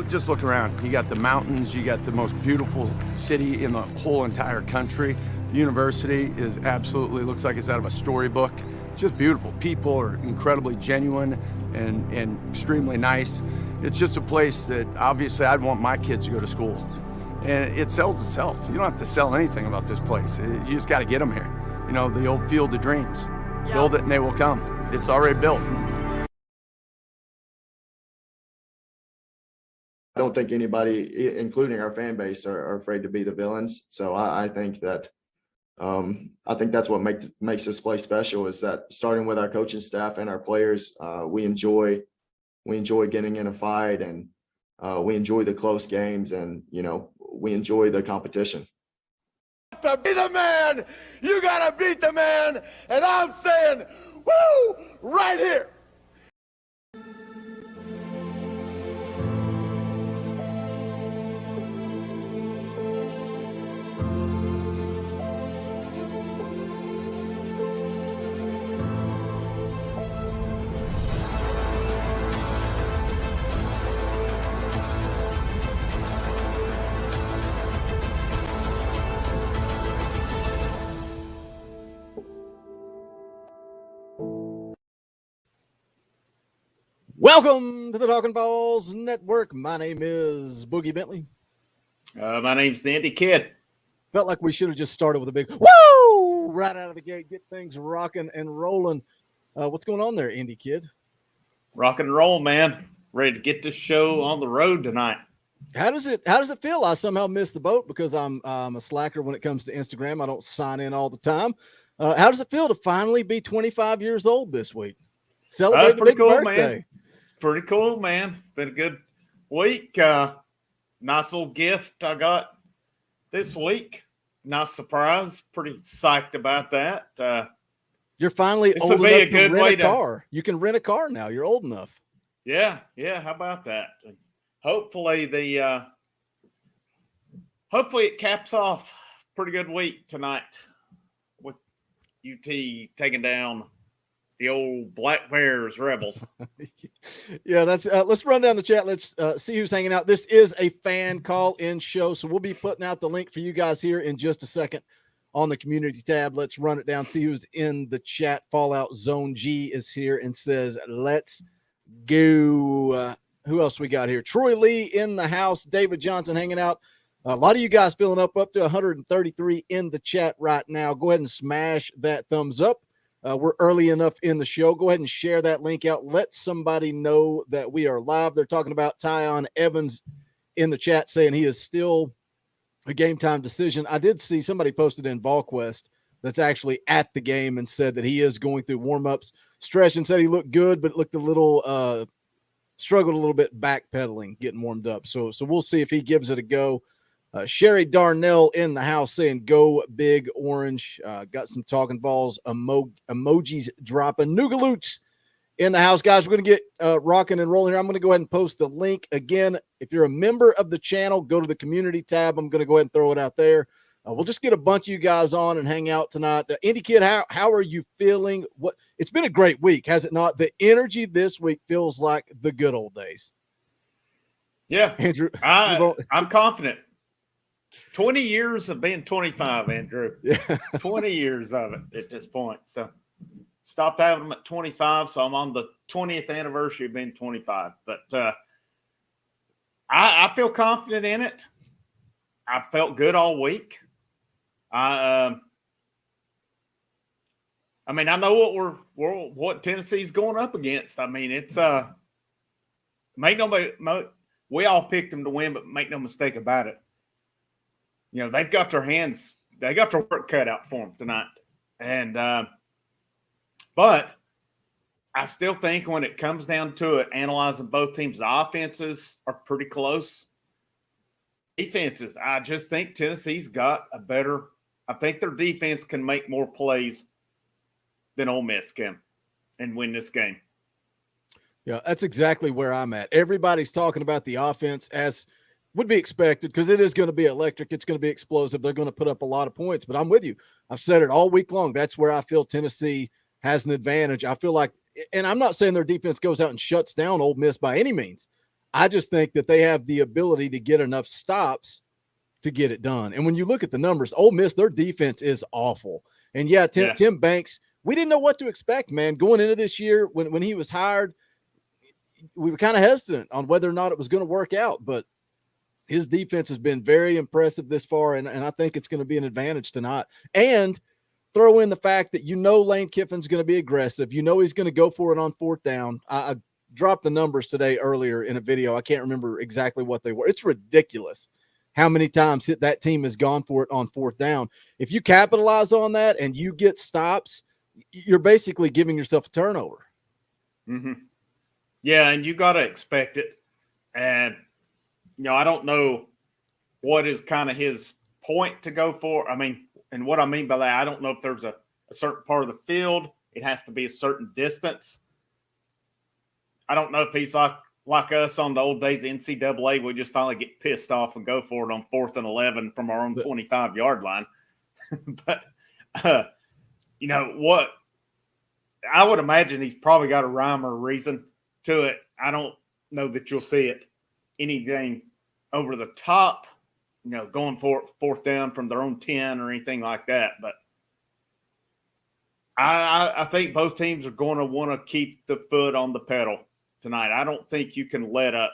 just look around. You got the mountains, you got the most beautiful city in the whole entire country. The university is absolutely, looks like it's out of a storybook. It's just beautiful. People are incredibly genuine and extremely nice. It's just a place that obviously I'd want my kids to go to school. And it sells itself. You don't have to sell anything about this place. You just got to get them here. You know, the old field of dreams. Yeah. Build it and they will come. It's already built. I don't think anybody, including our fan base, are afraid to be the villains. So I think that I think that's what makes this place special, is that starting with our coaching staff and our players, we enjoy getting in a fight, and we enjoy the close games, and we enjoy the competition. To be the man, you gotta beat the man, and I'm saying, woo, right here. Welcome to the Talkin VAWLS Network. My name is Boogie Bentley. My name's the Indy Kid. Felt like we should have just started with a big woo right out of the gate, get things rocking and rolling. What's going on there, Indy Kid? Rock and roll, man. Ready to get this show on the road tonight. How does it feel? I somehow missed the boat because I'm a slacker when it comes to Instagram. I don't sign in all the time. How does it feel to finally be 25 years old this week? Celebrate a big cool, birthday. Man. Pretty cool, man. Been a good week. Nice little gift I got this week. Nice surprise. Pretty psyched about that. You're finally old enough to rent a car. You can rent a car now. You're old enough. Yeah. How about that? Hopefully it caps off a pretty good week tonight with UT taking down the old Black Bears Rebels. Yeah, that's let's run down the chat. Let's see who's hanging out. This is a fan call-in show, so we'll be putting out the link for you guys here in just a second on the community tab. Let's run it down, see who's in the chat. Fallout Zone G is here and says, let's go. Who else we got here? Troy Lee in the house. David Johnson hanging out. A lot of you guys filling up to 133 in the chat right now. Go ahead and smash that thumbs up. We're early enough in the show. Go ahead and share that link out. Let somebody know that we are live. They're talking about Tyon Evans in the chat, saying he is still a game time decision. I did see somebody posted in VolQuest that's actually at the game and said that he is going through warmups. Stretch and said he looked good, but looked a little struggled a little bit backpedaling, getting warmed up. So we'll see if he gives it a go. Sherry Darnell in the house saying, go Big Orange. Got some Talkin VAWLS emojis dropping. Noogaloots in the house. Guys, we're going to get rocking and rolling here. I'm going to go ahead and post the link. Again, if you're a member of the channel, go to the community tab. I'm going to go ahead and throw it out there. We'll just get a bunch of you guys on and hang out tonight. Indy Kid, how are you feeling? It's been a great week, has it not? The energy this week feels like the good old days. Yeah, Andrew, I'm confident. 20 years of being 25, Andrew. Yeah. 20 years of it at this point. So stopped having them at 25. So I'm on the 20th anniversary of being 25. But I feel confident in it. I felt good all week. I mean, I know what Tennessee's going up against. I mean, it's we all picked them to win, but make no mistake about it. You know, they've got their work cut out for them tonight. And, but I still think when it comes down to it, analyzing both teams, the offenses are pretty close. Defenses, I just think Tennessee's got I think their defense can make more plays than Ole Miss can and win this game. Yeah, that's exactly where I'm at. Everybody's talking about the offense as would be expected because it is going to be electric. It's going to be explosive. They're going to put up a lot of points, but I'm with you. I've said it all week long. That's where I feel Tennessee has an advantage. I feel like, and I'm not saying their defense goes out and shuts down Ole Miss by any means. I just think that they have the ability to get enough stops to get it done. And when you look at the numbers, Ole Miss, their defense is awful. And yeah, Tim Banks, we didn't know what to expect, man. Going into this year, when he was hired, we were kind of hesitant on whether or not it was going to work out. But his defense has been very impressive this far, and I think it's going to be an advantage tonight. And throw in the fact that Lane Kiffin's going to be aggressive. He's going to go for it on fourth down. I dropped the numbers today earlier in a video. I can't remember exactly what they were. It's ridiculous how many times that team has gone for it on fourth down. If you capitalize on that and you get stops, you're basically giving yourself a turnover. Mm-hmm. Yeah, and you got to expect it. And, I don't know what is kind of his point to go for. I mean, and what I mean by that, I don't know if there's a certain part of the field. It has to be a certain distance. I don't know if he's like us on the old days of NCAA. We just finally get pissed off and go for it on 4th and 11 from our own 25-yard line. But, what? I would imagine he's probably got a rhyme or reason to it. I don't know that you'll see it anything over the top, going for it, fourth down from their own 10 or anything like that. But I think both teams are going to want to keep the foot on the pedal tonight. I don't think you can let up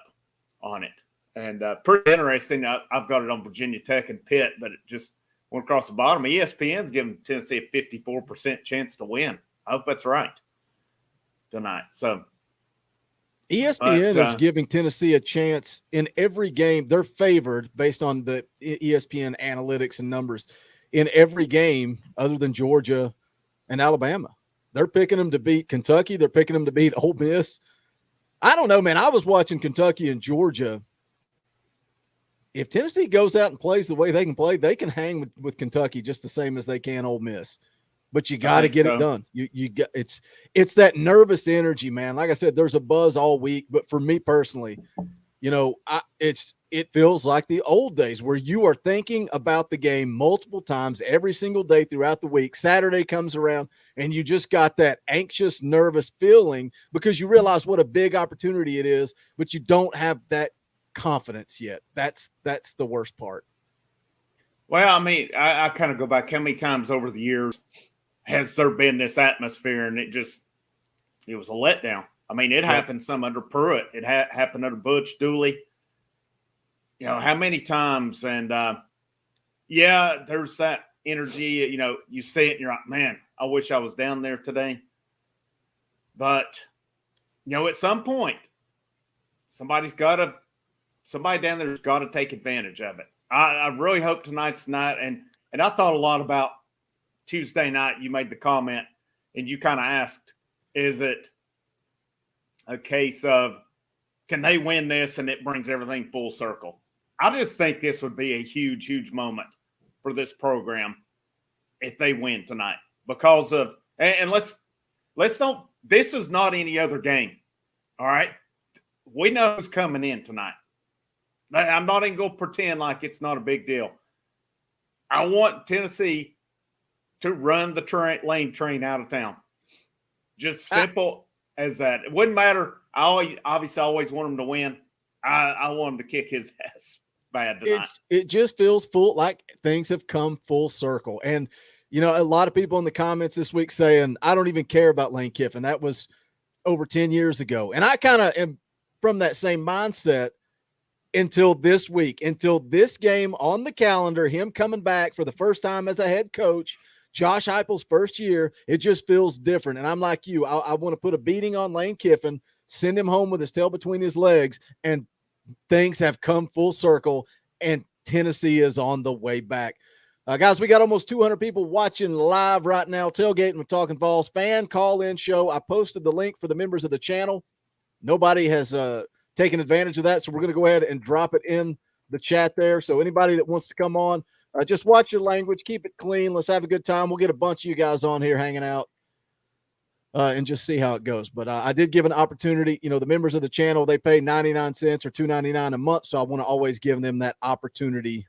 on it. And pretty interesting. I've got it on Virginia Tech and Pitt, but it just went across the bottom. ESPN's giving Tennessee a 54% chance to win. I hope that's right tonight. So ESPN is giving Tennessee a chance in every game. They're favored based on the ESPN analytics and numbers in every game other than Georgia and Alabama. They're picking them to beat Kentucky. They're picking them to beat Ole Miss. I don't know, man. I was watching Kentucky and Georgia. If Tennessee goes out and plays the way they can play, they can hang with Kentucky just the same as they can Ole Miss. But you got to get it done. You got it's that nervous energy, man. Like I said, there's a buzz all week, but for me personally, it feels like the old days where you are thinking about the game multiple times every single day throughout the week. Saturday comes around and you just got that anxious, nervous feeling because you realize what a big opportunity it is, but you don't have that confidence yet. That's the worst part. Well, I mean, I kind of go back how many times over the years has there been this atmosphere and it was a letdown. I mean, it happened some under Pruitt. It happened under Butch Dooley. How many times? And, there's that energy. You see it and you're like, man, I wish I was down there today. But, at some point, somebody down there's got to take advantage of it. I really hope tonight's night. And I thought a lot about Tuesday night. You made the comment and you kind of asked, is it a case of can they win this and it brings everything full circle? I just think this would be a huge, huge moment for this program if they win tonight because of, and let's don't, this is not any other game. All right. We know who's coming in tonight. I'm not even going to pretend like it's not a big deal. I want Tennessee to run the lane train out of town. Just simple as that. It wouldn't matter. I always want him to win. I want him to kick his ass bad tonight. It just feels like things have come full circle. And, a lot of people in the comments this week saying, I don't even care about Lane Kiffin. That was over 10 years ago. And I kind of am from that same mindset until this week, until this game on the calendar, him coming back for the first time as a head coach, Josh Heupel's first year, it just feels different. And I'm like you, I want to put a beating on Lane Kiffin, send him home with his tail between his legs, and things have come full circle, and Tennessee is on the way back. Guys, we got almost 200 people watching live right now. Tailgating with Talkin VAWLS fan call-in show. I posted the link for the members of the channel. Nobody has taken advantage of that, so we're going to go ahead and drop it in the chat there. So anybody that wants to come on, just watch your language, keep it clean. Let's have a good time. We'll get a bunch of you guys on here hanging out and just see how it goes. But I did give an opportunity. The members of the channel, they pay 99 cents or $2.99 a month, so I want to always give them that opportunity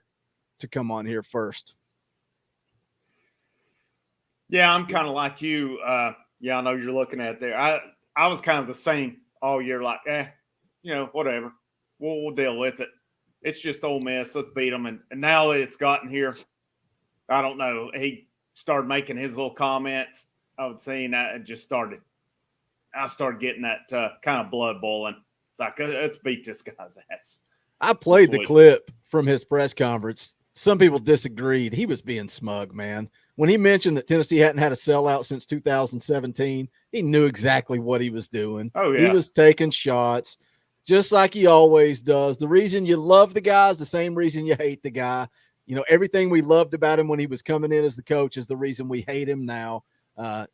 to come on here first. Yeah, I'm kind of like you. I know you're looking at it there. I was kind of the same all year, like, whatever. We'll deal with it. It's just Ole Miss. Let's beat them. And now that it's gotten here, I don't know. He started making his little comments. I was seeing that and I started getting that kind of blood boiling. It's like, let's beat this guy's ass. I played the clip from his press conference. Some people disagreed. He was being smug, man. When he mentioned that Tennessee hadn't had a sellout since 2017, he knew exactly what he was doing. Oh, yeah. He was taking shots just like he always does. The reason you love the guy is the same reason you hate the guy. You know, everything we loved about him when he was coming in as the coach is the reason we hate him now.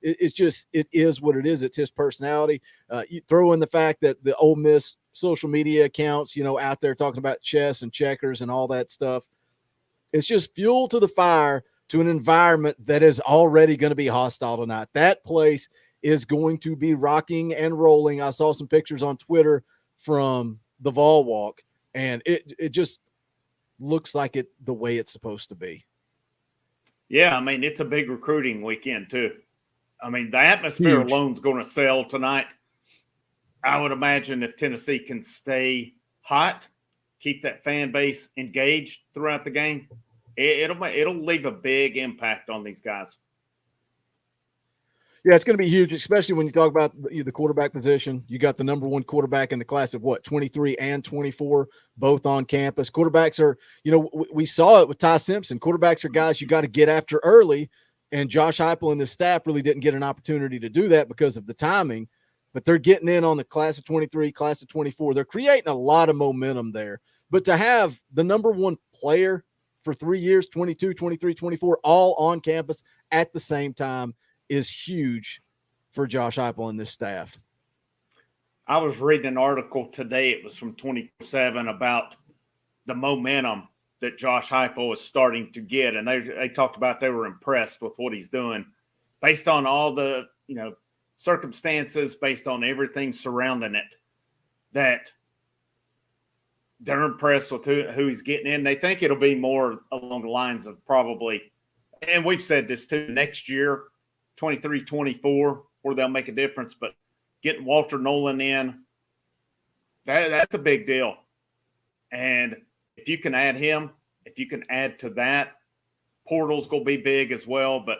It is what it is. It's his personality. You throw in the fact that the Ole Miss social media accounts, you know, out there talking about chess and checkers and all that stuff. It's just fuel to the fire to an environment that is already going to be hostile tonight. That place is going to be rocking and rolling. I saw some pictures on Twitter from the Vol Walk, and it just looks like it the way it's supposed to be. Yeah, I mean, it's a big recruiting weekend too. I mean, the atmosphere alone is going to sell tonight. I would imagine if Tennessee can stay hot, keep that fan base engaged throughout the game, it'll leave a big impact on these guys. Yeah, it's going to be huge, especially when you talk about the quarterback position. You got the number one quarterback in the class of 23 and 24, both on campus. Quarterbacks are, you know, we saw it with Ty Simpson. Quarterbacks are guys you got to get after early, and Josh Heupel and the staff really didn't get an opportunity to do that because of the timing. But they're getting in on the class of 23, class of 24. They're creating a lot of momentum there. But to have the number one player for 3 years, 22, 23, 24, all on campus at the same time is huge for Josh Heupel and this staff. I was reading an article today. It was from 24/7 about the momentum that Josh Heupel is starting to get. And they talked about they were impressed with what he's doing based on all the, you know, circumstances, based on everything surrounding it, that they're impressed with who he's getting in. They think it'll be more along the lines of probably, and we've said this too, next year, 23-24, where they'll make a difference. But getting Walter Nolan in, that's a big deal. And if you can add him, if you can add to that, portal's going to be big as well. But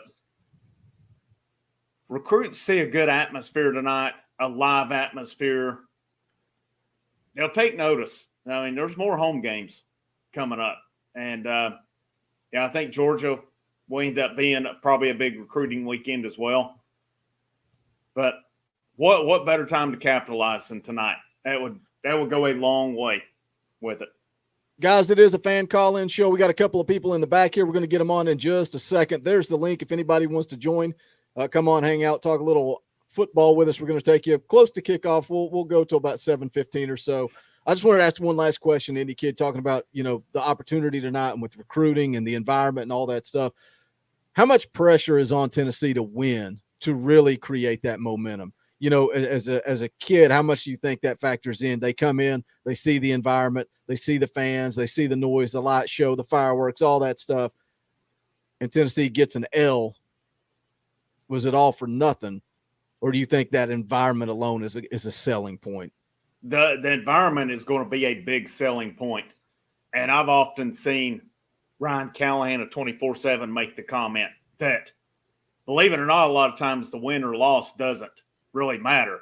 recruits see a good atmosphere tonight, a live atmosphere. They'll take notice. I mean, there's more home games coming up. And, I think Georgia will end up being probably a big recruiting weekend as well. But what better time to capitalize than tonight? That would go a long way with it. Guys, it is a fan call-in show. We got a couple of people in the back here. We're going to get them on in just a second. There's the link if anybody wants to join. Come on, hang out, talk a little football with us. We're going to take you close to kickoff. We'll go to about 7:15 or so. I just wanted to ask one last question, Indy Kid, talking about, you know, the opportunity tonight and with recruiting and the environment and all that stuff. How much pressure is on Tennessee to win to really create that momentum? You know, as a kid, how much do you think that factors in? They come in, they see the environment, they see the fans, they see the noise, the light show, the fireworks, all that stuff, and Tennessee gets an L. Was it all for nothing? Or do you think that environment alone is a selling point? The environment is going to be a big selling point. And I've often seen Ryan Callahan of 24/7 make the comment that, believe it or not, a lot of times the win or loss doesn't really matter.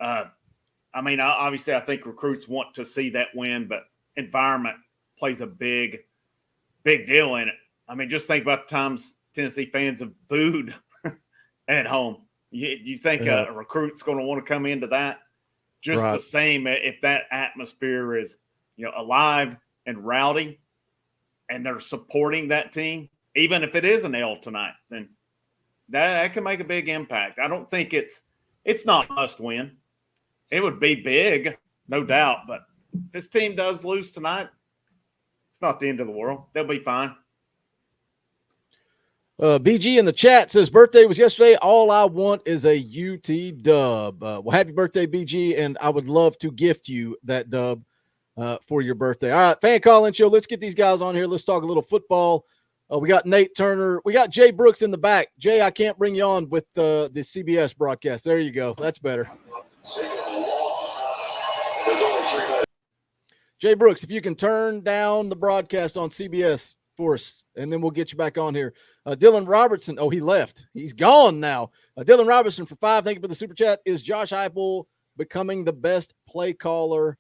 I mean, obviously I think recruits want to see that win, but environment plays a big deal in it. I mean, just think about the times Tennessee fans have booed at home. You think a recruit's going to want to come into that? Just right. The same if that atmosphere is, you know, alive and rowdy and they're supporting that team, even if it is an L tonight, then that can make a big impact. I don't think it's not must win. It would be big, no doubt, but if this team does lose tonight, it's not the end of the world. They'll be fine. BG in the chat says birthday was yesterday. All I want is a UT dub. Well, happy birthday, BG, and I would love to gift you that dub for your birthday. All right, fan call-in show. Let's get these guys on here. Let's talk a little football. We got Nate Turner. We got Jay Brooks in the back. Jay, I can't bring you on with the CBS broadcast. There you go. That's better. Jay Brooks, if you can turn down the broadcast on CBS for us, and then we'll get you back on here. Dylan Robertson. Oh, he left. He's gone now. Dylan Robertson for 5. Thank you for the super chat. Is Josh Heupel becoming the best play caller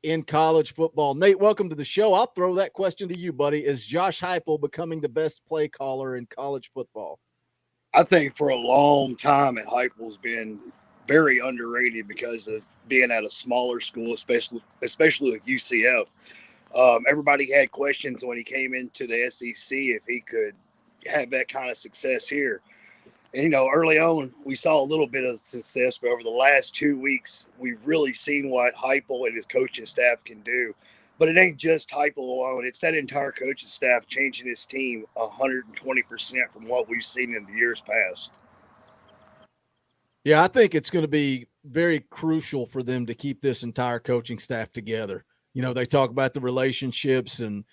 in college football? Nate, welcome to the show. I'll throw that question to you, buddy. Is Josh Heupel becoming the best play caller in college football? I think for a long time, Heupel's been very underrated because of being at a smaller school, especially with UCF. Everybody had questions when he came into the SEC if he could have that kind of success here. And, early on, we saw a little bit of success, but over the last 2 weeks, we've really seen what Heupel and his coaching staff can do. But it ain't just Heupel alone. It's that entire coaching staff changing his team 120% from what we've seen in the years past. Yeah, I think it's going to be very crucial for them to keep this entire coaching staff together. They talk about the relationships, and,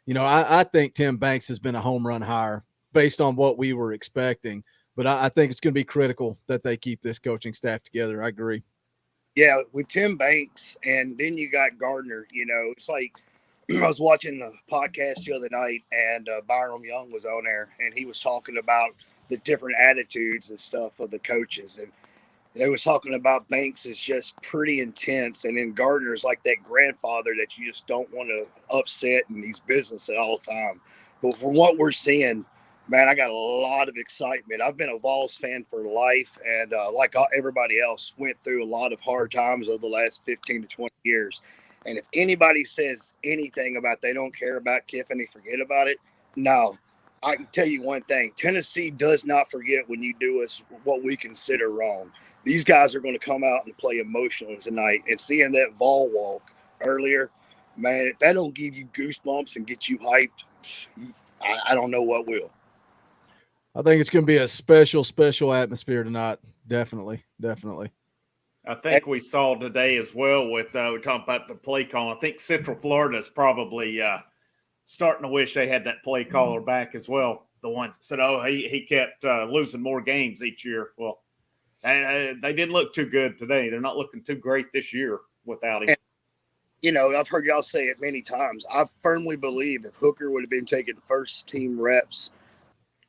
I think Tim Banks has been a home run hire based on what we were expecting. But I think it's going to be critical that they keep this coaching staff together. I agree. Yeah, with Tim Banks, and then you got Gardner. It's like I was watching the podcast the other night, and Byram Young was on there, and he was talking about the different attitudes and stuff of the coaches. And they was talking about Banks is just pretty intense, and then Gardner is like that grandfather that you just don't want to upset, and he's business at all time. But from what we're seeing, man, I got a lot of excitement. I've been a Vols fan for life, and like everybody else, went through a lot of hard times over the last 15 to 20 years. And if anybody says anything about they don't care about Kiffin, they forget about it, no. I can tell you one thing. Tennessee does not forget when you do us what we consider wrong. These guys are going to come out and play emotionally tonight. And seeing that Vol walk earlier, man, if that don't give you goosebumps and get you hyped, I don't know what will. I think it's going to be a special atmosphere tonight. Definitely. I think we saw today as well with we talking about the play call. I think Central Florida is probably starting to wish they had that play caller back as well. The ones that said, "Oh, he kept losing more games each year." Well, they didn't look too good today. They're not looking too great this year without him. And, I've heard y'all say it many times. I firmly believe if Hooker would have been taking first team reps,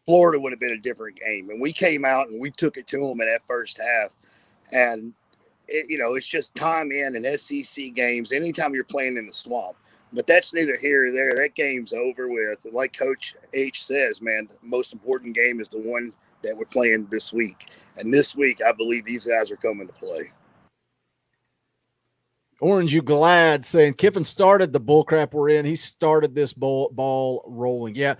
Florida would have been a different game. And we came out and we took it to them in that first half. And, it's just time in SEC games, anytime you're playing in the swamp. But that's neither here or there. That game's over with. And like Coach H says, man, the most important game is the one that we're playing this week. And this week, I believe these guys are coming to play. Orange, you glad saying Kiffin started the bullcrap we're in. He started this ball rolling. Yeah.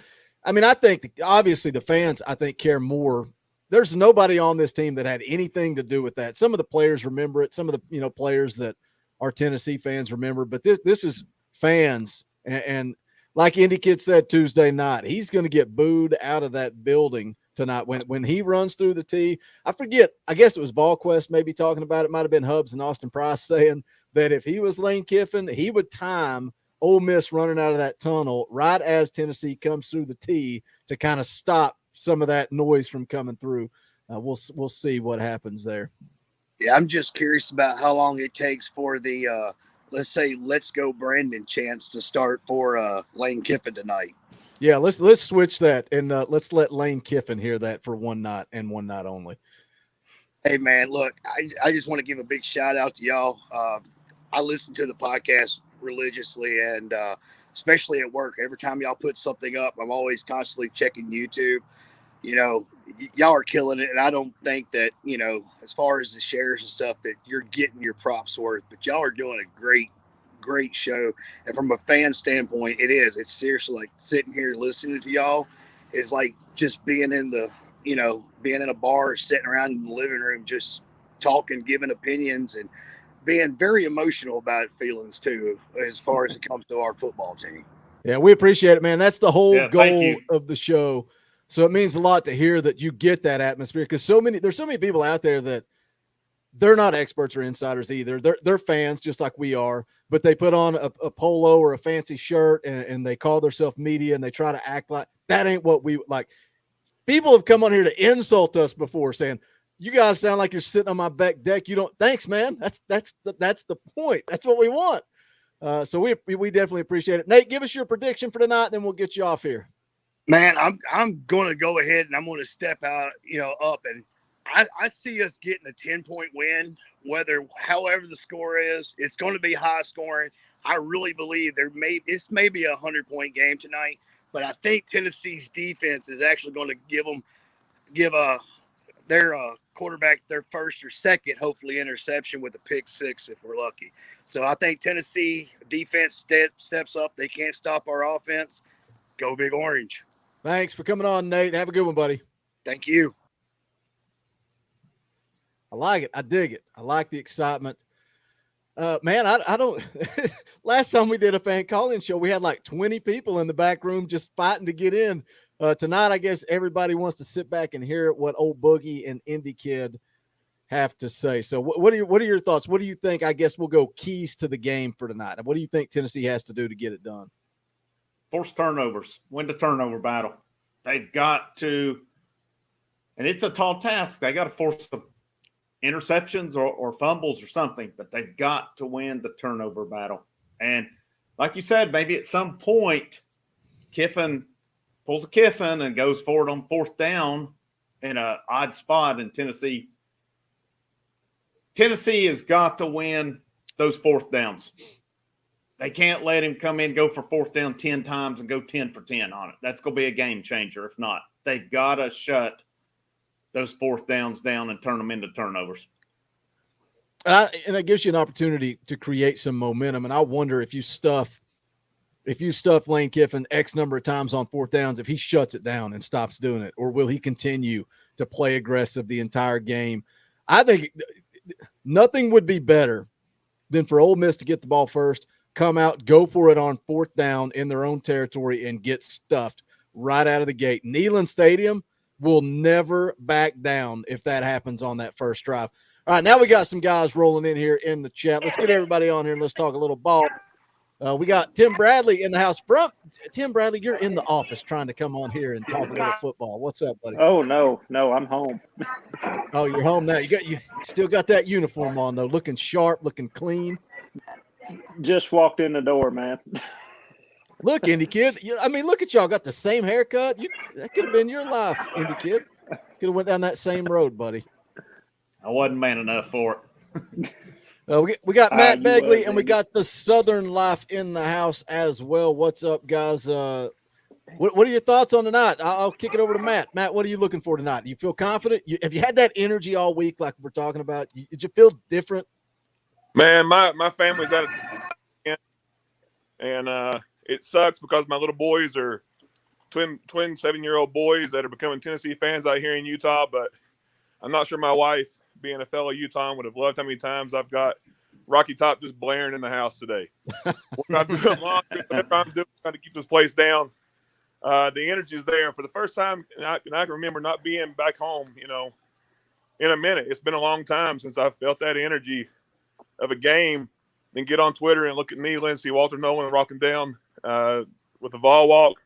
I mean, I think obviously the fans, I think, care more. There's nobody on this team that had anything to do with that. Some of the players remember it. Some of the players that are Tennessee fans remember, but this is fans. And like Indy Kid said Tuesday night, he's going to get booed out of that building tonight when he runs through the tee. I forget. I guess it was VolQuest maybe talking about it. Might have been Hubbs and Austin Price saying that if he was Lane Kiffin, he would time Ole Miss running out of that tunnel right as Tennessee comes through the tee to kind of stop some of that noise from coming through. We'll see what happens there. Yeah, I'm just curious about how long it takes for the let's say "Let's Go Brandon" chants to start for Lane Kiffin tonight. Yeah, let's switch that and let's let Lane Kiffin hear that for one night and one night only. Hey man, look, I just want to give a big shout out to y'all. I listen to the podcast religiously, and especially at work. Every time y'all put something up, I'm always constantly checking YouTube. Y'all are killing it, and I don't think that, as far as the shares and stuff, that you're getting your props worth, but y'all are doing a great show. And from a fan standpoint, it's seriously like sitting here listening to y'all is like just being in the, being in a bar, sitting around in the living room, just talking, giving opinions, and being very emotional about feelings too, as far as it comes to our football team. Yeah, we appreciate it, man. That's the whole goal of the show. So it means a lot to hear that you get that atmosphere, because there's so many people out there that they're not experts or insiders either. They're fans just like we are, but they put on a polo or a fancy shirt and they call themselves media and they try to act like that ain't what we like. People have come on here to insult us before, saying, "You guys sound like you're sitting on my back deck. You don't." Thanks, man. That's the point. That's what we want. So we definitely appreciate it. Nate, give us your prediction for tonight, then we'll get you off here. Man, I'm going to go ahead and I'm going to step out, up, and I see us getting a 10-point win. However the score is, it's going to be high scoring. I really believe this may be a 100-point game tonight, but I think Tennessee's defense is actually going to give their quarterback their first or second, hopefully, interception with a pick six if we're lucky. So I think Tennessee defense steps up. They can't stop our offense. Go Big Orange. Thanks for coming on, Nate. Have a good one, buddy. Thank you. I like it. I dig it. I like the excitement. Man, I don't. Last time we did a fan call-in show, we had like 20 people in the back room just fighting to get in. Tonight, I guess everybody wants to sit back and hear what old Boogie and Indy Kid have to say. So, what are your thoughts? What do you think? I guess we'll go keys to the game for tonight. What do you think Tennessee has to do to get it done? Force turnovers, win the turnover battle. They've got to, and it's a tall task. They got to force the interceptions or fumbles or something, but they've got to win the turnover battle. And like you said, maybe at some point, Kiffin pulls a Kiffin and goes for it on fourth down in an odd spot in Tennessee. Tennessee has got to win those fourth downs. They can't let him come in, go for fourth down 10 times and go 10 for 10 on it. That's going to be a game changer. If not, they've got to shut those fourth downs down and turn them into turnovers. And it gives you an opportunity to create some momentum. And I wonder if you stuff Lane Kiffin X number of times on fourth downs, if he shuts it down and stops doing it, or will he continue to play aggressive the entire game? I think nothing would be better than for Ole Miss to get the ball first, come out, go for it on fourth down in their own territory, and get stuffed right out of the gate. Neyland Stadium will never back down if that happens on that first drive. All right, now we got some guys rolling in here in the chat. Let's get everybody on here and let's talk a little ball. We got Tim Bradley in the house. Tim Bradley, you're in the office trying to come on here and talk a little football. What's up, buddy? Oh, no, I'm home. Oh, you're home now. You still got that uniform on, though, looking sharp, looking clean. Just walked in the door, man. Look, Indy Kid. Look at y'all. Got the same haircut. That could have been your life, Indy Kid. Could have went down that same road, buddy. I wasn't man enough for it. We got Matt Begley, and we got the Southern Life in the house as well. What's up, guys? What are your thoughts on tonight? I'll kick it over to Matt. Matt, what are you looking for tonight? Do you feel confident? Have you had that energy all week like we're talking about? Did you feel different? Man, my family's out of town, and it sucks because my little boys are twin 7-year-old boys that are becoming Tennessee fans out here in Utah, but I'm not sure my wife, being a fellow Utahn, would have loved how many times I've got Rocky Top just blaring in the house today. I'm doing laundry, whatever I'm doing, trying to keep this place down. The energy is there. For the first time, and I can remember not being back home, in a minute. It's been a long time since I've felt that energy of a game. Then get on Twitter and look at Neyland and see Walter Nolan rocking down with the Vol Walk.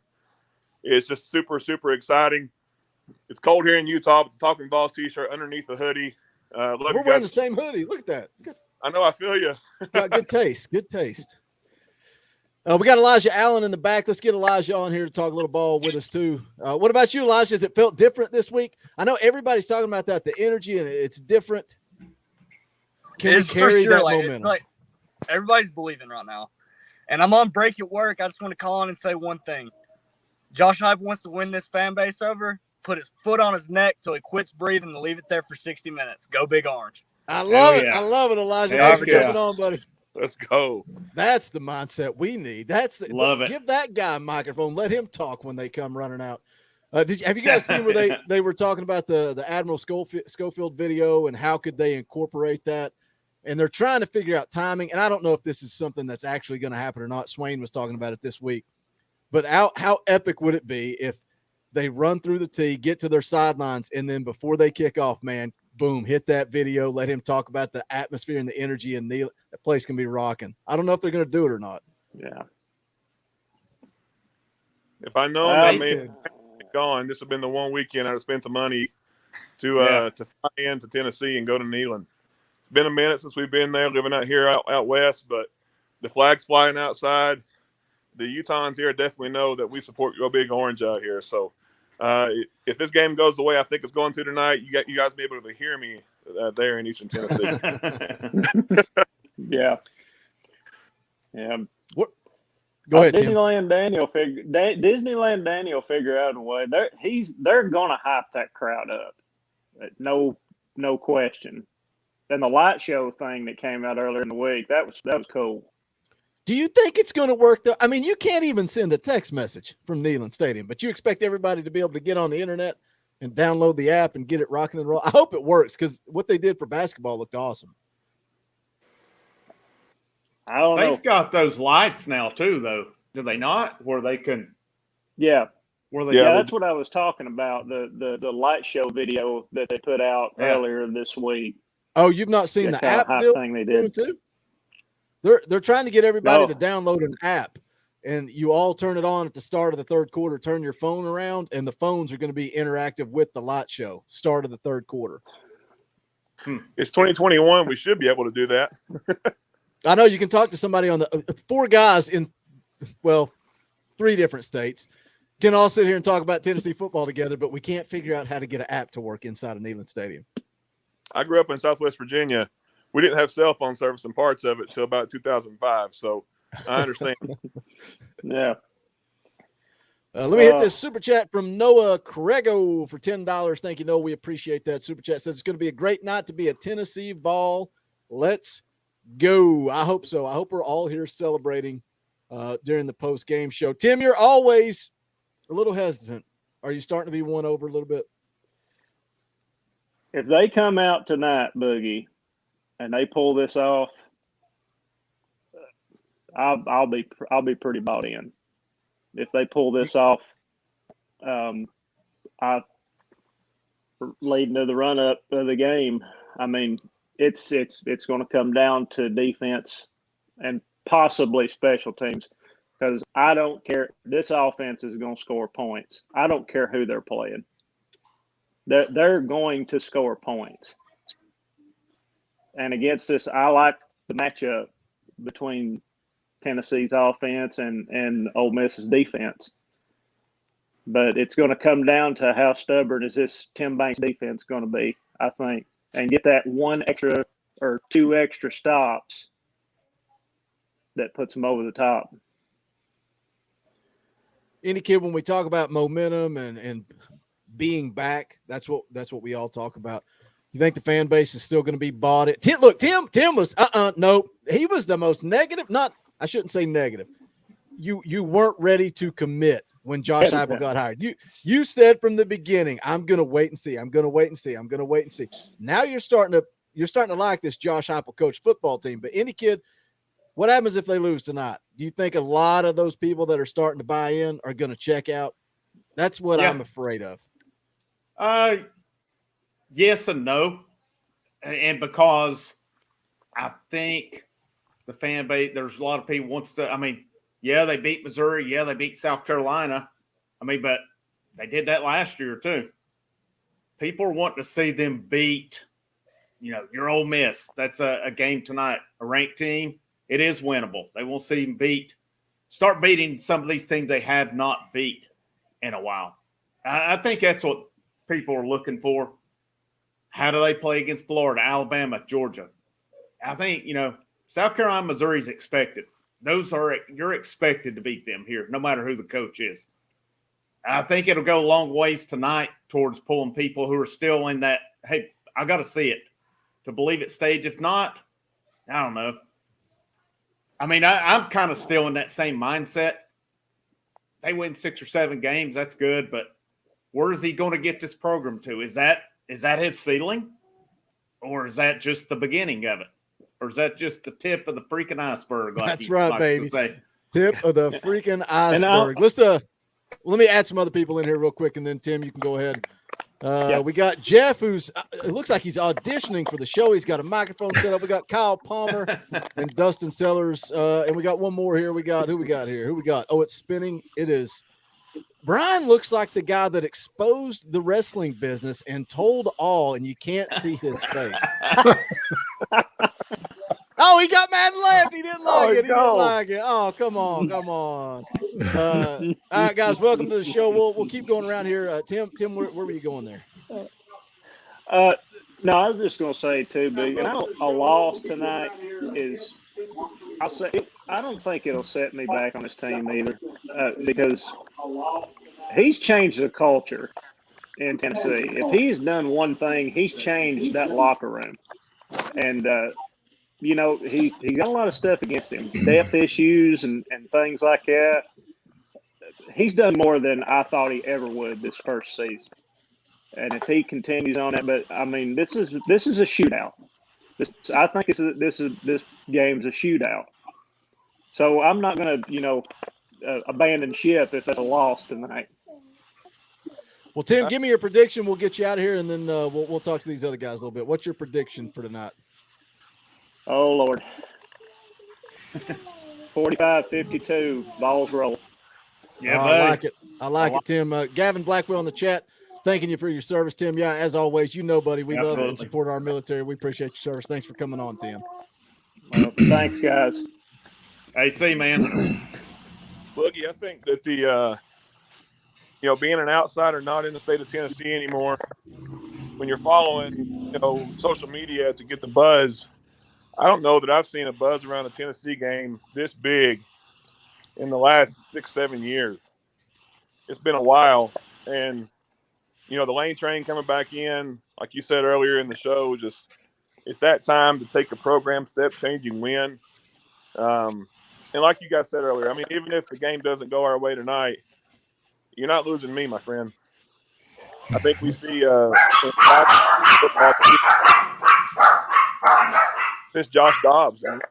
It's just super, super exciting. It's cold here in Utah, but the Talkin VAWLS t-shirt underneath the hoodie. We're wearing the same hoodie. Look at that. Good. I know. I feel you. Got good taste. Good taste. We got Elijah Allen in the back. Let's get Elijah on here to talk a little ball with us too. What about you, Elijah? Has it felt different this week? I know everybody's talking about that, the energy, and it's different. Can we carry that momentum? It's like everybody's believing right now. And I'm on break at work. I just want to call in and say one thing. Josh Hype wants to win this fan base over. Put his foot on his neck till he quits breathing and leave it there for 60 minutes. Go Big Orange. I love it. Yeah. I love it, Elijah. Thanks for jumping on, buddy. Let's go. That's the mindset we need. Love it. Give that guy a microphone. Let him talk when they come running out. Have you guys seen where they were talking about the Admiral Schofield video and how could they incorporate that? And they're trying to figure out timing. And I don't know if this is something that's actually going to happen or not. Swain was talking about it this week. But how epic would it be if they run through the tee, get to their sidelines, and then before they kick off, man, boom, hit that video, let him talk about the atmosphere and the energy, and that place can be rocking. I don't know if they're going to do it or not. Yeah. If I know I may have gone, this would have been the one weekend I'd have spent the money to fly into Tennessee and go to Neyland. It's been a minute since we've been there, living out here out west, but the flag's flying outside. The Utahns here definitely know that we support Go Big Orange out here. So if this game goes the way I think it's going to tonight, you guys be able to hear me there in Eastern Tennessee. Yeah. Yeah. What? Go ahead, Tim. Disneyland Daniel figure out a way. They're gonna hype that crowd up. No question. And the light show thing that came out earlier in the week, that was cool. Do you think it's going to work, though? I mean, you can't even send a text message from Neyland Stadium, but you expect everybody to be able to get on the internet and download the app and get it rocking and roll. I hope it works, because what they did for basketball looked awesome. I don't know. They've got those lights now too, though. Do they not? Where they can. Yeah. Yeah, that's what I was talking about. The light show video that they put out earlier this week. Oh, you've not seen the app thing they did too? They're trying to get everybody to download an app, and you all turn it on at the start of the third quarter. Turn your phone around, and the phones are going to be interactive with the light show. Start of the third quarter. It's 2021. We should be able to do that. I know you can talk to somebody on the 4 guys in 3 different states can all sit here and talk about Tennessee football together, but we can't figure out how to get an app to work inside of Neyland Stadium. I grew up in Southwest Virginia. We didn't have cell phone service in parts of it till about 2005. So I understand. Yeah. Let me hit this super chat from Noah Corrego for $10. Thank you, Noah. We appreciate that. Super chat says it's going to be a great night to be a Tennessee Vol. Let's go. I hope so. I hope we're all here celebrating during the post-game show. Tim, you're always a little hesitant. Are you starting to be won over a little bit? If they come out tonight, Boogie, and they pull this off, I'll be pretty bought in. If they pull this off, leading to the run up of the game, I mean, it's going to come down to defense and possibly special teams, because I don't care. This offense is going to score points. I don't care who they're playing. They're going to score points. And against this, I like the matchup between Tennessee's offense and Ole Miss's defense. But it's going to come down to how stubborn is this Tim Banks defense going to be, I think, and get that 1 extra or 2 extra stops that puts them over the top. Any kid, when we talk about momentum and being back, that's what we all talk about. You think the fan base is still going to be bought it? Tim was no, he was the most negative. I shouldn't say negative. You weren't ready to commit when Josh Heupel got hired. You said from the beginning, I'm going to wait and see. I'm going to wait and see. I'm going to wait and see. Now you're starting to like this Josh Heupel coach football team. But any kid, what happens if they lose tonight? Do you think a lot of those people that are starting to buy in are going to check out? That's what I'm afraid of. Yes and no. And because I think the fan base, there's a lot of people wants to, they beat Missouri. Yeah, they beat South Carolina. But they did that last year too. People are wanting to see them beat, your Ole Miss. That's a game tonight, a ranked team. It is winnable. They will see them start beating some of these teams they have not beat in a while. I think that's what people are looking for. How do they play against Florida, Alabama, Georgia? I think, South Carolina, Missouri is expected. You're expected to beat them here, no matter who the coach is. I think it'll go a long ways tonight towards pulling people who are still in that, hey, I got to see it to believe it stage. If not, I don't know. I'm kind of still in that same mindset. They win 6 or 7 games, that's good, but where is he going to get this program to? Is that his ceiling? Or is that just the beginning of it? Or is that just the tip of the freaking iceberg? That's right, baby. Tip of the freaking iceberg. Let me add some other people in here real quick, and then, Tim, you can go ahead. We got Jeff, who's it looks like he's auditioning for the show. He's got a microphone set up. We got Kyle Palmer and Dustin Sellers. And we got one more here. Who we got here? Oh, it's spinning. It is. Brian looks like the guy that exposed the wrestling business and told all, and you can't see his face. Oh, he got mad and left. He didn't like Oh, it. He didn't go. like it. Oh, come on, come on. All right, guys, welcome to the show. We'll keep going around here. Tim, where were you going there? No, I was just going to say too, Big, and a loss tonight is. I don't think it'll set me back on this team either, because he's changed the culture in Tennessee. If he's done one thing, he's changed that locker room, and he got a lot of stuff against him, depth issues and things like that. He's done more than I thought he ever would this first season. And if he continues on that, but I mean, this is a shootout. I think this game's a shootout. So I'm not going to, abandon ship if it's a loss tonight. Well, Tim, give me your prediction. We'll get you out of here, and then we'll talk to these other guys a little bit. What's your prediction for tonight? Oh Lord, 45-52, balls roll. Yeah, I like it. I like it, Tim. Gavin Blackwell in the chat. Thanking you for your service, Tim. Yeah, as always, buddy, we love and support our military. We appreciate your service. Thanks for coming on, Tim. Well, thanks, guys. AC, man. Boogie, I think that the being an outsider, not in the state of Tennessee anymore, when you're following social media to get the buzz, I don't know that I've seen a buzz around a Tennessee game this big in the last 6-7 years. It's been a while, and the Lane train coming back in, like you said earlier in the show, it's that time to take a program step-changing win. And like you guys said earlier, I mean, even if the game doesn't go our way tonight, you're not losing me, my friend. I think we see football since Josh Dobbs and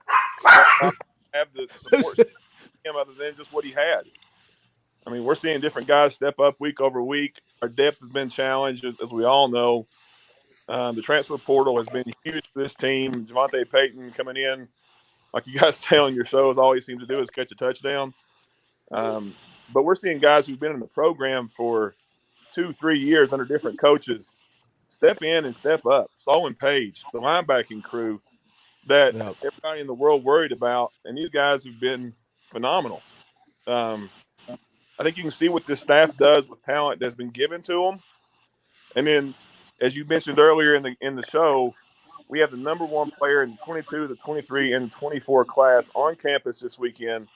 have the support him other than just what he had. I mean, we're seeing different guys step up week over week. Our depth has been challenged, as we all know. The transfer portal has been huge for this team. Javonte Payton coming in, like you guys say on your shows, all he seems to do is catch a touchdown. But we're seeing guys who've been in the program for 2-3 years under different coaches step in and step up. Solon Page, the linebacking crew that everybody in the world worried about, and these guys have been phenomenal. I think you can see what this staff does with talent that's been given to them. And then, as you mentioned earlier in the show, we have the number one player in the 22, the 23, and the 24 class on campus this weekend.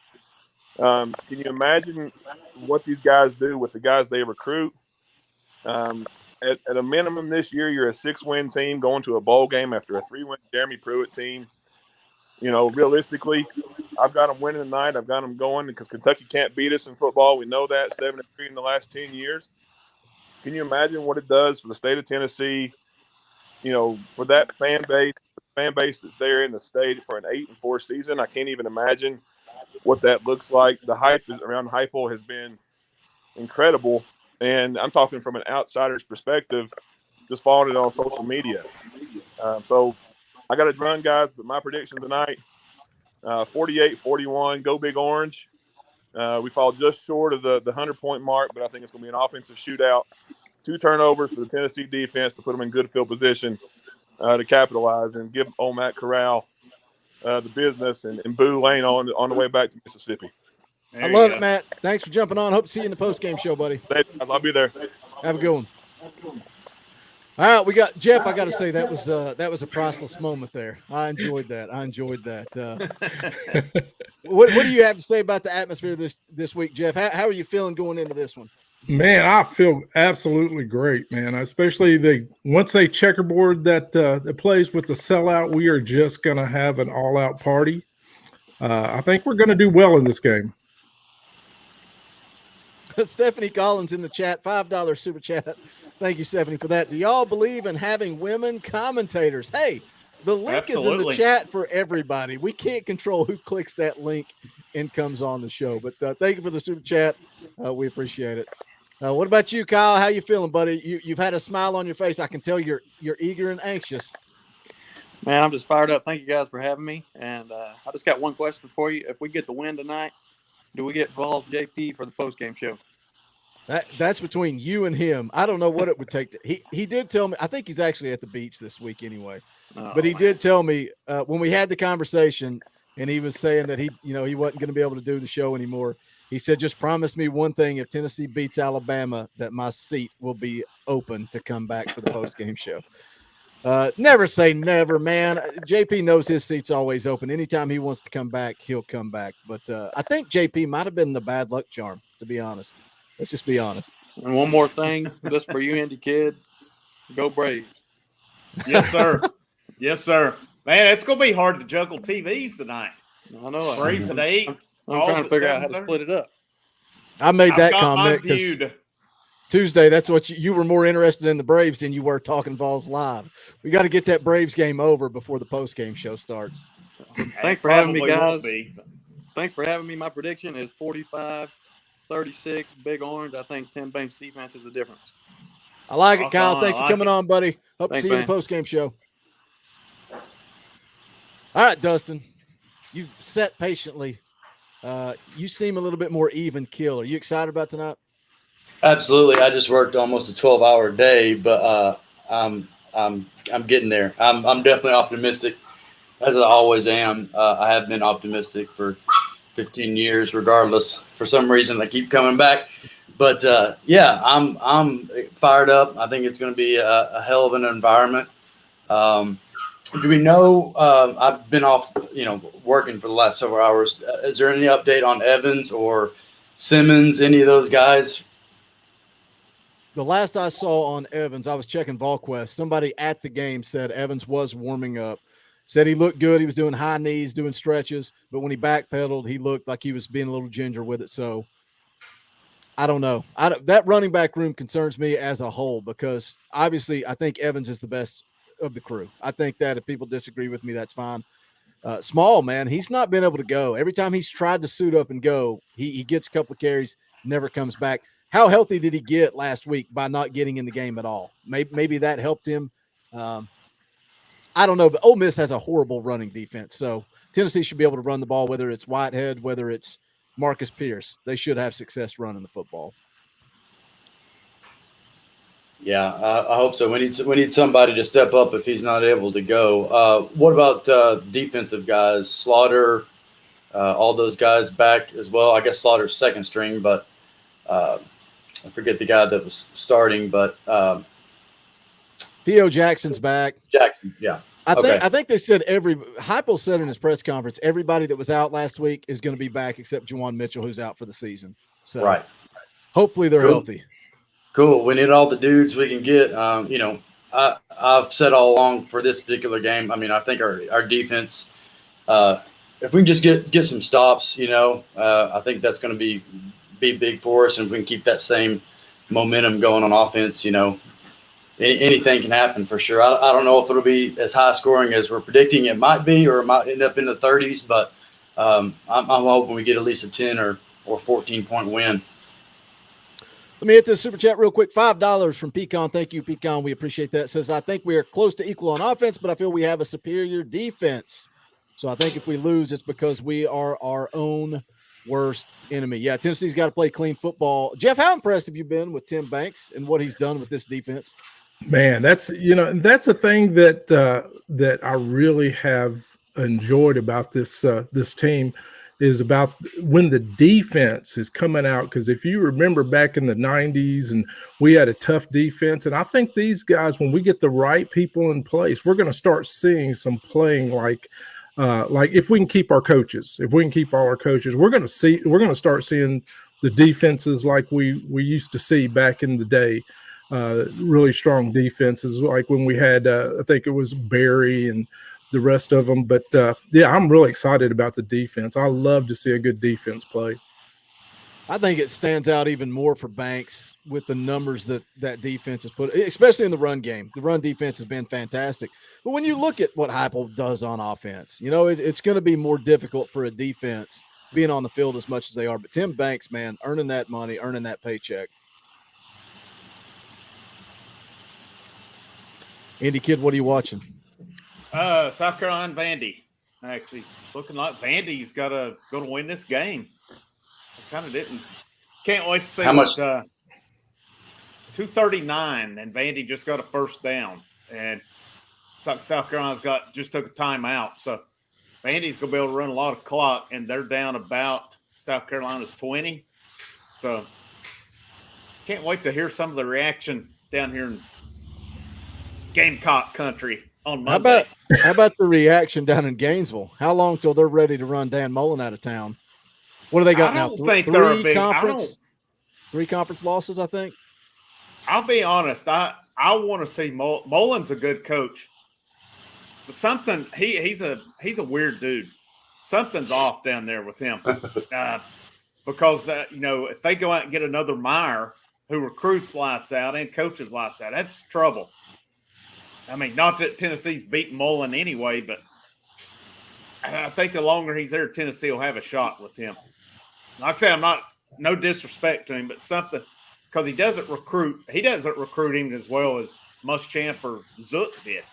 Can you imagine what these guys do with the guys they recruit? At a minimum this year, you're a 6-win team going to a bowl game after a 3-win Jeremy Pruitt team. Realistically, I've got them winning tonight. I've got them going because Kentucky can't beat us in football. We know that, 7-3 in the last 10 years. Can you imagine what it does for the state of Tennessee, for that fan base that's there in the state for an 8-4 season? I can't even imagine what that looks like. The hype around Heupel has been incredible, and I'm talking from an outsider's perspective, just following it on social media. So I got it run, guys, but my prediction tonight, 48-41, go Big Orange. We fall just short of the 100-point mark, but I think it's going to be an offensive shootout. 2 turnovers for the Tennessee defense to put them in good field position to capitalize and give old Matt Corral the business and boo Lane on the way back to Mississippi. I love it, Matt. Thanks for jumping on. Hope to see you in the post-game show, buddy. Thanks, guys. I'll be there. Have a good one. All right, we got Jeff. I got to say that was a priceless moment there. I enjoyed that. What do you have to say about the atmosphere this week, Jeff? How are you feeling going into this one? Man, I feel absolutely great, man. Especially once they checkerboard that plays with the sellout, we are just going to have an all-out party. I think we're going to do well in this game. Stephanie Collins in the chat, $5 super chat. Thank you, Stephanie, for that. Do y'all believe in having women commentators? Hey, the link is in the chat for everybody. We can't control who clicks that link and comes on the show. But thank you for the super chat. We appreciate it. What about you, Kyle? How you feeling, buddy? You've had a smile on your face. I can tell you're eager and anxious. Man, I'm just fired up. Thank you guys for having me. And I just got one question for you. If we get the win tonight, do we get Vols JP for the postgame show? That's between you and him. I don't know what it would take. He did tell me. I think he's actually at the beach this week anyway. But he did tell me when we had the conversation, and he was saying that he wasn't going to be able to do the show anymore. He said, "Just promise me one thing: if Tennessee beats Alabama, that my seat will be open to come back for the post game show." Never say never, man. JP knows his seat's always open. Anytime he wants to come back, he'll come back. But I think JP might have been the bad luck charm, to be honest. Let's just be honest. And one more thing, just for you, Indy kid, go Braves. Yes, sir. Yes, sir. Man, it's going to be hard to juggle TVs tonight. I know. Braves at 8. I'm trying to figure out how to split it up. I made that I've got comment mine viewed. Tuesday, that's what you were more interested in the Braves than you were Talkin VAWLS live. We got to get that Braves game over before the post game show starts. Thanks for having me, guys. Thanks for having me. My prediction is 45-36, Big Orange. I think Tim Banks' defense is the difference. I like it, Kyle. Thanks for coming on, buddy. Hope Thanks, to see you in the post game show. All right, Dustin, you've sat patiently. You seem a little bit more even keel. Are you excited about tonight? Absolutely. I just worked almost a 12-hour day, but I'm getting there. I'm definitely optimistic, as I always am. I have been optimistic for 15 years, regardless. For some reason, I keep coming back. But yeah, I'm fired up. I think it's going to be a hell of an environment. Do we know? I've been off, working for the last several hours. Is there any update on Evans or Simmons? Any of those guys? The last I saw on Evans, I was checking VolQuest. Somebody at the game said Evans was warming up. Said he looked good. He was doing high knees, doing stretches. But when he backpedaled, he looked like he was being a little ginger with it. So I don't know. That running back room concerns me as a whole because obviously I think Evans is the best of the crew. I think that if people disagree with me, that's fine. Small, man, he's not been able to go. Every time he's tried to suit up and go, he gets a couple of carries, never comes back. How healthy did he get last week by not getting in the game at all? Maybe that helped him. I don't know, but Ole Miss has a horrible running defense. So Tennessee should be able to run the ball, whether it's Whitehead, whether it's Marcus Pierce. They should have success running the football. Yeah, I hope so. We need somebody to step up if he's not able to go. What about defensive guys? Slaughter, all those guys back as well. I guess Slaughter's second string, but I forget the guy that was starting. But Theo Jackson's back. Jackson, yeah. I think they said Heupel said in his press conference, everybody that was out last week is going to be back except Juwan Mitchell, who's out for the season. So right. Hopefully they're healthy. Cool. We need all the dudes we can get. I've said all along for this particular game. I mean, I think our defense, if we can just get some stops, I think that's going to be big for us. And if we can keep that same momentum going on offense, anything can happen for sure. I don't know if it'll be as high scoring as we're predicting it might be, or it might end up in the 30s, but I'm hoping we get at least a 10 or 14-point win. Let me hit this super chat real quick. $5 from Pecan. Thank you, Pecan. We appreciate that. Says, I think we are close to equal on offense, but I feel we have a superior defense. So I think if we lose, it's because we are our own worst enemy. Yeah, Tennessee's got to play clean football. Jeff, how impressed have you been with Tim Banks and what he's done with this defense? Man, that's a thing that I really have enjoyed about this team. Is about when the defense is coming out, because if you remember back in the 90s and we had a tough defense, and I think these guys, when we get the right people in place, we're going to start seeing some playing like if we can keep our coaches, if we can keep all our coaches, we're going to start seeing the defenses like we used to see back in the day, really strong defenses like when we had I think it was Barry and the rest of them. But yeah, I'm really excited about the defense. I love to see a good defense play. I think it stands out even more for Banks with the numbers that defense has put, especially in the run game. The run defense has been fantastic. But when you look at what Heupel does on offense, it's going to be more difficult for a defense being on the field as much as they are. But Tim Banks, man, earning that money, earning that paycheck. Indy Kid, what are you watching? South Carolina Vandy. Actually, looking like Vandy's going to win this game. I kind of didn't. Can't wait to see how much. 239, and Vandy just got a first down. And South Carolina's took a timeout. So Vandy's going to be able to run a lot of clock, and they're down about South Carolina's 20. So can't wait to hear some of the reaction down here in Gamecock country on Monday. How about the reaction down in Gainesville? How long till they're ready to run Dan Mullen out of town? What do they got now? Three conference losses, I think. I'll be honest. I want to see Mullen's a good coach, but something he's a weird dude. Something's off down there with him, because if they go out and get another Meyer who recruits lights out and coaches lights out, that's trouble. I mean, not that Tennessee's beating Mullen anyway, but I think the longer he's there, Tennessee will have a shot with him. Like I say, no disrespect to him, but something, because he doesn't recruit him as well as Muschamp or Zook did,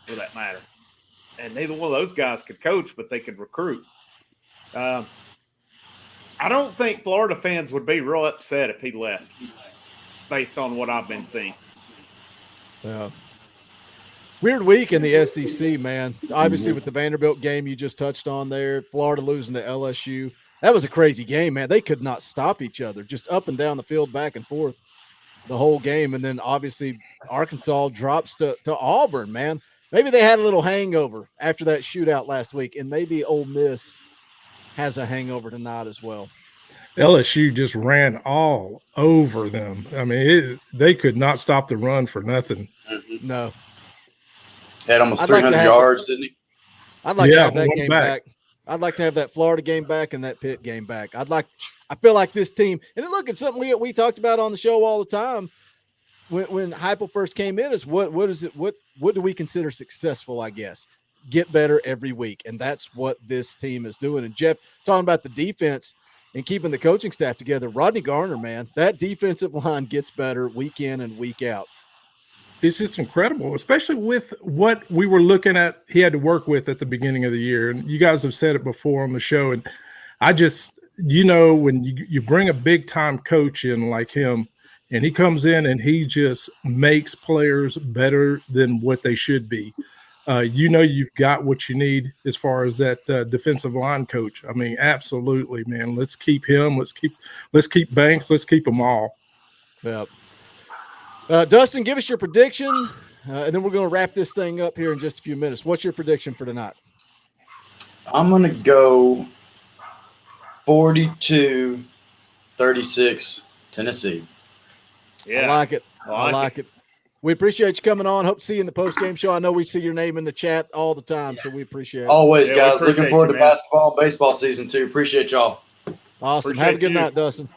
for that matter. And neither one of those guys could coach, but they could recruit. I don't think Florida fans would be real upset if he left, based on what I've been seeing. Yeah. Weird week in the SEC, man. Obviously, with the Vanderbilt game you just touched on there, Florida losing to LSU. That was a crazy game, man. They could not stop each other, just up and down the field, back and forth the whole game. And then, obviously, Arkansas drops to Auburn, man. Maybe they had a little hangover after that shootout last week, and maybe Ole Miss has a hangover tonight as well. LSU just ran all over them. I mean, they could not stop the run for nothing. No. Had almost 300 yards, didn't he? I'd like to have that game back. I'd like to have that Florida game back and that Pitt game back. I feel like this team, and look at something we talked about on the show all the time when Heupel first came in, is what do we consider successful, I guess. Get better every week. And that's what this team is doing. And Jeff, talking about the defense and keeping the coaching staff together, Rodney Garner, man, that defensive line gets better week in and week out. It's just incredible, especially with what we were looking at he had to work with at the beginning of the year. And you guys have said it before on the show. And I just, when you bring a big-time coach in like him, and he comes in and he just makes players better than what they should be, you've got what you need as far as that defensive line coach. I mean, absolutely, man. Let's keep him. Let's keep Banks. Let's keep them all. Yep. Dustin, give us your prediction, and then we're going to wrap this thing up here in just a few minutes. What's your prediction for tonight? I'm going to go 42-36 Tennessee. Yeah. I like it. I like it. We appreciate you coming on. Hope to see you in the post-game show. I know we see your name in the chat all the time, so we appreciate it. Always, guys. Looking forward to basketball and baseball season, too. Appreciate y'all. Awesome. Have a good night, Dustin.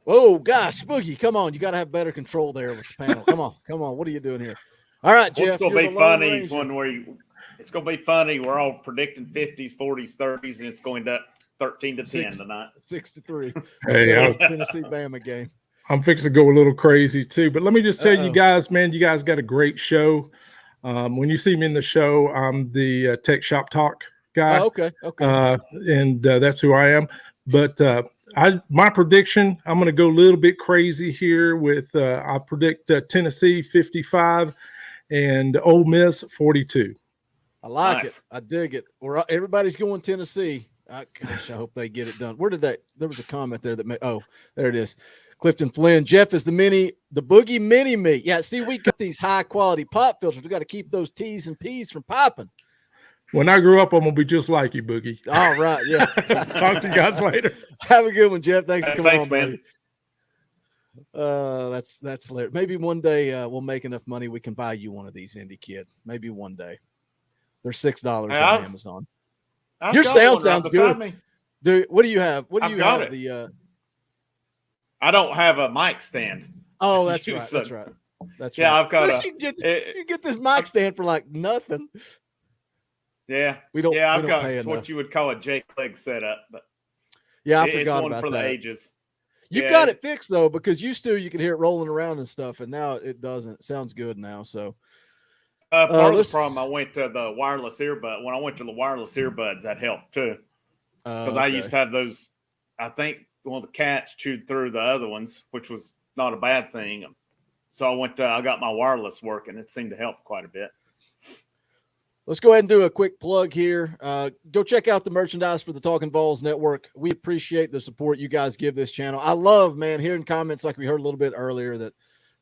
Oh, gosh, Boogie, come on. You got to have better control there with the panel. Come on. What are you doing here? All right, Jeff. It's going to be funny. It's going to be funny. We're all predicting 50s, 40s, 30s, and it's going to 13-10 tonight. 6-3. Hey, Tennessee Bama game. I'm fixing to go a little crazy too, but let me just tell you guys, man, you guys got a great show. When you see me in the show, I'm the Tech Shop Talk guy. Oh, okay. And that's who I am. But my prediction, I'm going to go a little bit crazy here with I predict Tennessee 55 and Ole Miss 42. I like it. I dig it. Everybody's going Tennessee. I hope they get it done. There was a comment there that there it is. Clifton Flynn. Jeff is the Boogie mini me. Yeah, see, we got these high quality pop filters. We got to keep those T's and P's from popping. When I grew up, I'm gonna be just like you, Boogie. All right, yeah. Talk to you guys later. Have a good one, Jeff. Thanks for coming on, man. That's hilarious. Maybe one day we'll make enough money we can buy you one of these, Indie Kid. Maybe one day. They're $6 on Amazon. Your sound sounds good. Me. Dude, what do you have? What do you have? I don't have a mic stand. Oh, that's right. That's right. That's yeah, right. I've got you get this mic stand for like nothing. Yeah. We don't. Yeah, I've don't got what you would call a Jake leg setup, but yeah, I forgot it's one about for that. The ages. You got it fixed though, because used to you could hear it rolling around and stuff, and now it doesn't. It sounds good now. So part of the problem, I went to the wireless earbud. When I went to the wireless earbuds, that helped too, because I used to have those. I think one of the cats chewed through the other ones, which was not a bad thing. So I got my wireless working. It seemed to help quite a bit. Let's go ahead and do a quick plug here. Go check out the merchandise for the Talkin VAWLS Network. We appreciate the support you guys give this channel. I love, man, hearing comments like we heard a little bit earlier that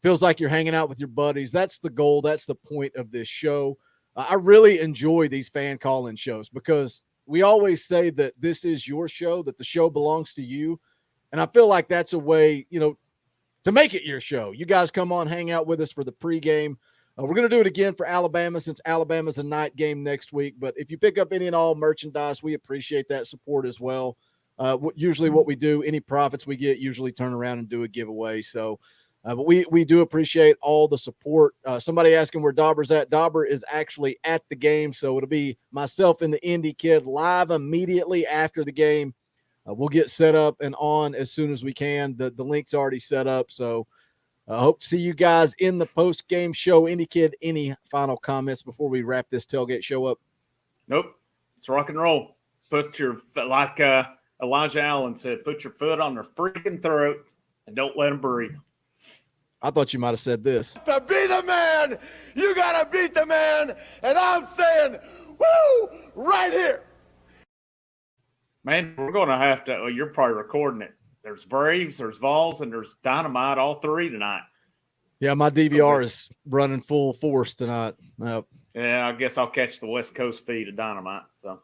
feels like you're hanging out with your buddies. That's the goal. That's the point of this show. I really enjoy these fan call-in shows because we always say that this is your show, that the show belongs to you. And I feel like that's a way, to make it your show. You guys come on, hang out with us for the pregame. We're going to do it again for Alabama since Alabama's a night game next week. But if you pick up any and all merchandise, we appreciate that support as well. Usually what we do, any profits we get, usually turn around and do a giveaway. So, but we do appreciate all the support. Somebody asking where Dauber's at. Dauber is actually at the game. So it'll be myself and the Indy Kid live immediately after the game. We'll get set up and on as soon as we can. The link's already set up. So I hope to see you guys in the post-game show. Indy Kid, any final comments before we wrap this tailgate show up? Nope. It's rock and roll. Put your, like Elijah Allen said, put your foot on their freaking throat and don't let them breathe. I thought you might have said this. To be the man, you got to beat the man. And I'm saying, woo, right here. Man, we're going to have to, well, you're probably recording it. There's Braves, there's Vols, and there's Dynamite, all three tonight. Yeah, my DVR is running full force tonight. Yep. Yeah, I guess I'll catch the West Coast feed of Dynamite. So,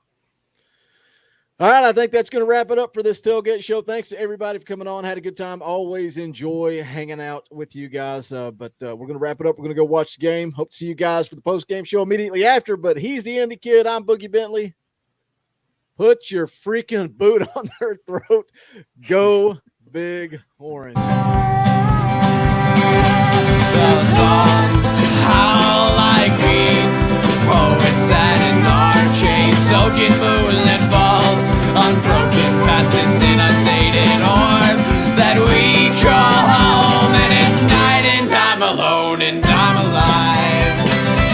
all right, I think that's going to wrap it up for this tailgate show. Thanks to everybody for coming on. Had a good time. Always enjoy hanging out with you guys. But we're going to wrap it up. We're going to go watch the game. Hope to see you guys for the post-game show immediately after. But he's the Indy Kid. I'm Boogie Bentley. Put your freaking boot on their throat. Go Big Orange. The songs howl like we poets sat in our chains, soaking moonlit falls, unbroken past this inundated orb that we call home. And it's night and I'm alone and I'm